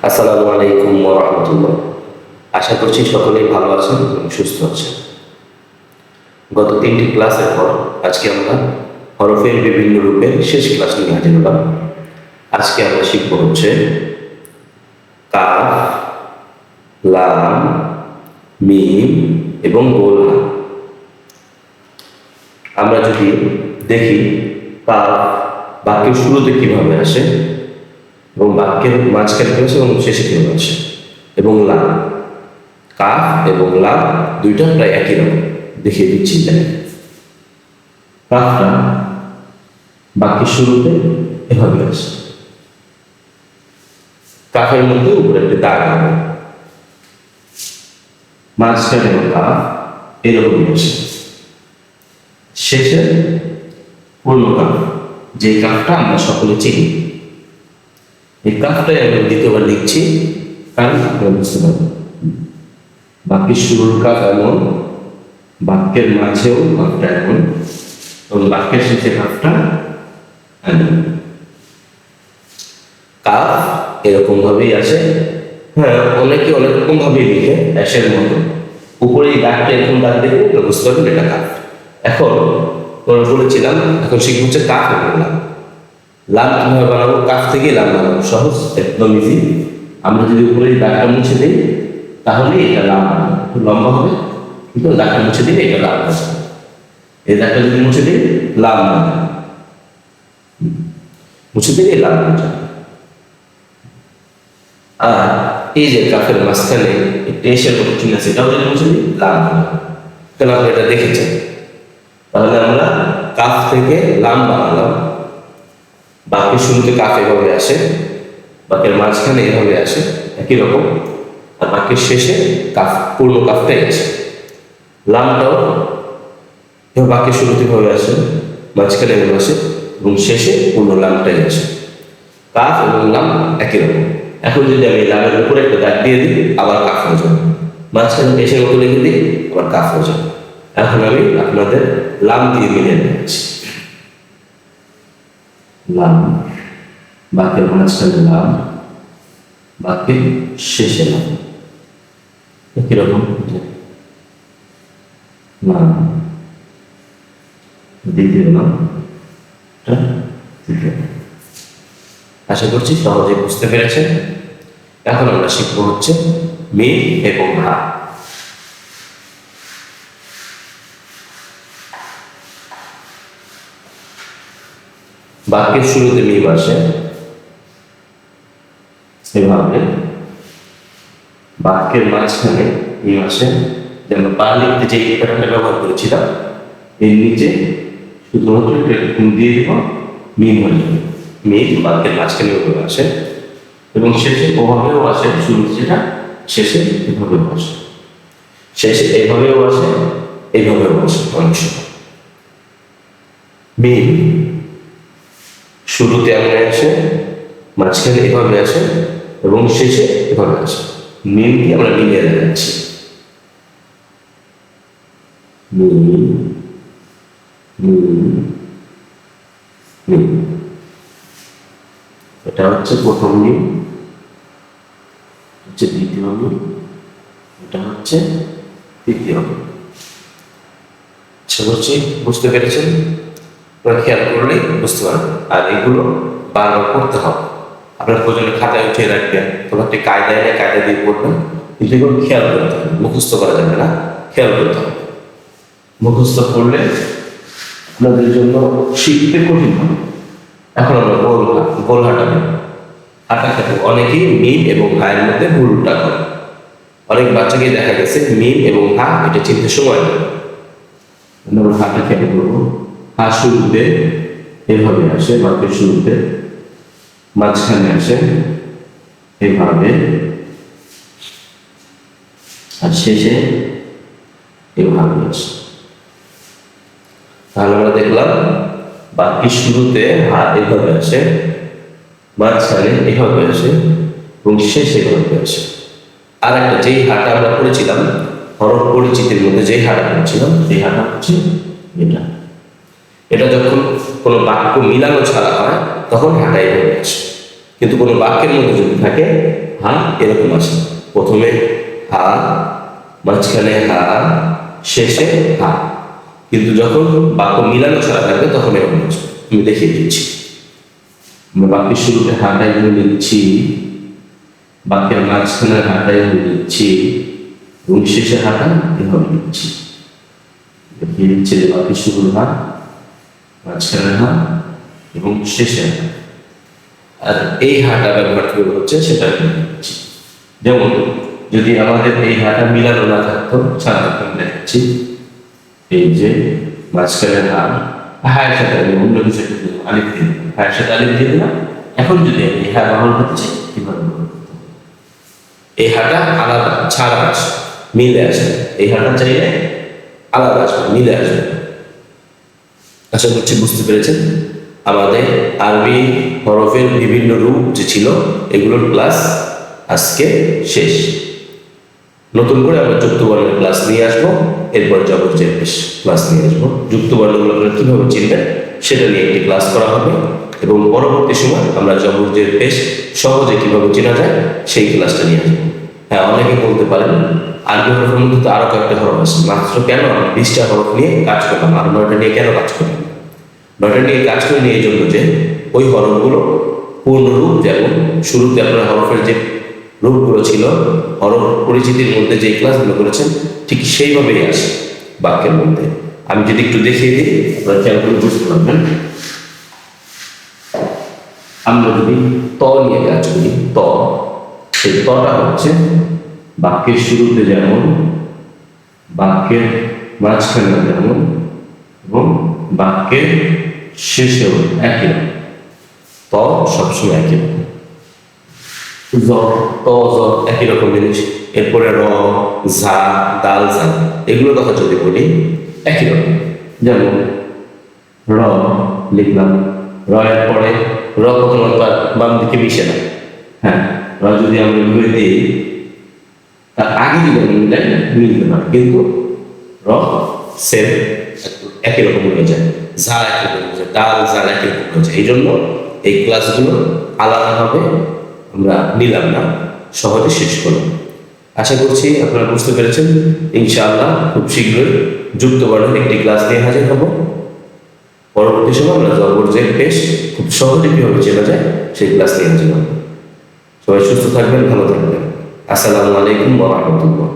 আসসালামু আলাইকুম ওয়া রাহমাতুল্লাহ। আশা করছি সকলেই ভালো আছেন এবং সুস্থ আছেন। গত ৩টি ক্লাসের পর আজকে আমরা হরফের বিভিন্ন রূপের শেষ ক্লাস নিয়ে হাজির হলাম। আজকে আমরা শিখব হচ্ছে কাফ, লাম, মিম এবং গোল হা। আমরা যদি দেখি কাফ বাক্যের শুরুতে কিভাবে আসে এবং বাক্যের মাঝখানে কি আসে এবং শেষে কিভাবে আসে, এবং লাম, কাফ এবং লাম দুইটা প্রায় একই রকম। দেখিয়ে দিচ্ছি। দেখেন, কাফটা বাক্যের শুরুতে এভাবে আসে, কাফের মধ্যে উপরে একটা দাগ হবে, মাঝখানে কাফ এরকমই আসে, শেষে পূর্ণ কাফ, যে কাফটা আমরা সকলে চিনি। এই কাফটাই আমরা দ্বিতীয়বার লিখছি, কারণ আপনারা বুঝতে পারবেন বাক্যের শুরুর কাফ এমন, বাক্যের মাঝেও কাফটা এমন, এবং বাক্যের শেষে কাফটা এমন। কাফ এরকম ভাবেই আছে। হ্যাঁ, অনেকে অনেক রকম ভাবেই লিখে অ্যাশের মতো। উপরে এই দাগটা এরকম দাগ দেখে বুঝতে পারবেন এটা কাফ। এখন আমরা বলেছিলাম, এখন শিখবো হচ্ছে কাফ এবং লাম। লাম কিভাবে বানাবো? কাফ থেকে লাম বানাবো, সহজ, একদম ইজি। আমরা যদি উপরে এই দাগটা মুছে দিই তাহলে এটা লাম বানাবো, একটু লম্বা হবে, কিন্তু দাগটা মুছে দিলে এটা লাম হবে। এই দাগটা যদি মুছে দিই লাম বানাবো, মুছে দিলে লাম হয়ে যাবে। আর এই যে কাফের মাঝখানে টেসের মতো চিহ্ন আছে, এটাও যদি মুছে দিই লাম হবে। কেন আপনি এটা দেখেছেন? তাহলে আমরা কাফ থেকে লাম বানালাম। বাক্যের শুরুতে কাফ এভাবে আসে, বাক্যের মাঝখানে এভাবে আসে, একই রকম। আর বাক্যের শেষে কাফ, পূর্ণ কাফটাই আসে। লামটাও বাক্যের শুরুতে এভাবে আসে, মাঝখানে এভাবে আসে, এবং শেষে পূর্ণ লামটাই আসে। কাফ এবং লাম একই রকম। এখন যদি আমি লামের উপরে একটা দাগ দিয়ে দিই, আবার কাফ হয়ে যাবে। মাঝখানে পেশের মতো লিখে দিই, আবার কাফ হয়ে যাবে। এখন আমি আপনাদের লাম দিয়ে মিলিয়ে দিচ্ছি। লাম, বাক্যের মাঝখানে লাম, বাক্যের শেষে লাম, একই রকম। লাম, দ্বিতীয় লাম, তৃতীয় লাম। আশা করছি সহজে বুঝতে পেরেছেন। এখন আমরা শিখব হচ্ছে মিম এবং হা। বাক্যের শুরুতে মিম আসে এভাবে, বাক্যের মাঝখানে মিম আসে। যেন বা লিখতে যে প্যাটার্নটা ব্যবহার করেছিলাম, এর নিচে শুধুমাত্র এরকম দিয়ে দিব, মিম হয়ে যাবে। মিম বাক্যের মাঝখানে ওভাবে আসে, এবং শেষে ওভাবেও আসে। শুরুতে যেটা, শেষে এভাবেও আসে, শেষে এভাবেও আসে, এইভাবেও আসে। অনেক সময় মিম শুরুতে এমন আসে, মাঝখানে এভাবে আসে, এবং শেষে এভাবে আসে। মিম দিয়ে আমরা মিলিয়ে দেখাচ্ছি। মিম, মিম, মিম। এটা হচ্ছে প্রথম মিম, হচ্ছে দ্বিতীয় মিম, এটা হচ্ছে তৃতীয় মিম। আশা করছি বুঝতে পেরেছেন। খেয়াল করলেই বুঝতে পারবেন। আর এগুলো বারবার করতে হবে। আপনার প্রয়োজনে খাতায় উঠিয়ে রাখবেন, তবে আপনি কায়দায় দিয়ে পড়বেন, কিন্তু এগুলো খেয়াল করতে হবে। মুখস্থ করা যাবে না, খেয়াল করতে হবে। মুখস্থ করলে আপনাদের জন্য শিখতে কঠিন হবে। এখন আমরা গোল হাঁটা নেব। হাঁটা খেতে অনেকেই মিম এবং হায়ের মধ্যে ভুলটা করে। অনেক বাচ্চাকে দেখা গেছে মিম এবং হা এটা চিনতে সময় লাগে। আমরা হাঁটা খেতে করবো। হা শুরুতে এভাবে আসে, বাক্যের শুরুতে, মাঝখানে আসে এভাবে, আর শেষে এভাবে আসে। তাহলে আমরা দেখলাম বাক্যের শুরুতে হা এভাবে আসে, মাঝখানে এভাবে আসে, এবং শেষে এভাবে আসে। আর একটা যেই হাটা আমরা পড়েছিলাম হরফ পরিচিতির মধ্যে, যেই হাটা পড়েছিলাম সেই হাটা হচ্ছে এটা। এটা যখন কোনো বাক্য মিলানো ছাড়া হয় তখন হাটা এভাবে আসে, কিন্তু কোনো বাক্যের মধ্যে যদি থাকে হা এরকম আসে। প্রথমে হা, মাঝখানে হা, শেষে হা। কিন্তু যখন বাক্য মিলানো ছাড়া থাকবে তখন এরকম আসবে। আমি দেখিয়ে দিচ্ছি। আমরা বাক্যের শুরুতে হাটা এভাবে নিচ্ছি, বাক্যের মাঝখানে হাটা এভাবে নিচ্ছি এবং শেষে হাটা এভাবে নিচ্ছি। দেখিয়ে দিচ্ছি যে বাক্যের শুরুর হা, মাঝখানে হা এবং শেষে হা। আর এই হাটা ব্যবহার করে হচ্ছে সেটা দিচ্ছি। যেমন যদি আমাদের এই হাটা মিলানো না থাকতো, ছাড়া আমি দেখাচ্ছি। এই যে মাঝখানে হা, হায়ের সাথে আমি অন্য কিছু আলিফ দিয়ে দিলাম, হায়ের সাথে আলিফ দিয়ে দিলাম। এখন যদি আমি হা ব্যবহার করতে চাই, কিভাবে ব্যবহার করতে হবে? এই হাটা আলাদা ছাড়া আসে, মিলে আসে। এই হাটা চাইলে আলাদা আসবে, মিলে আসবে। আশা করছি বুঝতে পেরেছেন। আমাদের আরবি হরফের বিভিন্ন রূপ যে ছিল এগুলোর ক্লাস আজকে শেষ। নতুন করে আমরা যুক্ত বর্ণের ক্লাস নিয়ে আসবো, এরপর জবরজের পেশ ক্লাস নিয়ে আসবো। যুক্ত বর্ণগুলো আপনারা কিভাবে চিনবেন সেটা নিয়ে একটি ক্লাস করা হবে এবং পরবর্তী সময় আমরা জবরজের পেশ সহজে কিভাবে চেনা যায় সেই ক্লাসটা নিয়ে আসবো। হ্যাঁ, অনেকে বলতে পারেন আরবি হরফের মধ্যে তো আরো কয়েকটা হরফ আছে, মাত্র কেন আমরা 20টা হরফ নিয়ে কাজ করলাম, আর 9টা নিয়ে কেন কাজ করলাম? 9টা নিয়ে কাজ করে নিয়ে এই জন্য যে ওই হরফগুলো পূর্ণ রূপ, যেমন শুরুতে আপনার হরফের যে রূপগুলো ছিল হরফ পরিচিতির মধ্যে যে ক্লাসগুলো করেছেন ঠিক সেইভাবেই আসে বাক্যের মধ্যে। আমি যদি একটু দেখিয়ে দিই আপনারা খেয়াল করে বুঝতে পারবেন। আমরা যদি ত নিয়ে কাজ করি, ত, সেই তটা হচ্ছে বাক্যের শুরুতে যেমন, বাক্যের মাঝখানে যেমন এবং বাক্যের শেষেও একই রকম। ত সবসময় একই রকম, জ, ত, জ একই রকম জিনিস। এরপরে র, ঝা, দাল, ঝা এগুলোর কথা যদি বলি একই রকম। যেমন র লিখলাম, র এর পরে র প্রথমত বাম দিকে মিশে না। হ্যাঁ, র যদি আমরা এভাবে দিই তার আগে যদি আমরা মিলাই মিলতে পারে, কিন্তু র সেম একই রকম হয়ে যায়, ঝা একই রকম হয়ে যায়, ডাল ঝাল একই রকম হয়ে যায়। এই জন্য এই ক্লাসগুলো আলাদাভাবে আমরা নিলাম না, সহজে শেষ করলাম। আশা করছি আপনারা বুঝতে পেরেছেন। ইনশাআল্লাহ খুব শীঘ্রই যুক্ত বর্ণের একটি ক্লাস নিয়ে হাজির হব। পরবর্তী সময় আমরা জবরজের পেশ খুব সহজে কিভাবে চেনা যায় সেই ক্লাস নিয়ে হাজির হব। সবাই সুস্থ থাকবেন, ভালো থাকবেন। আসসালামু আলাইকুম ওয়া রাহমাতুল্লাহ।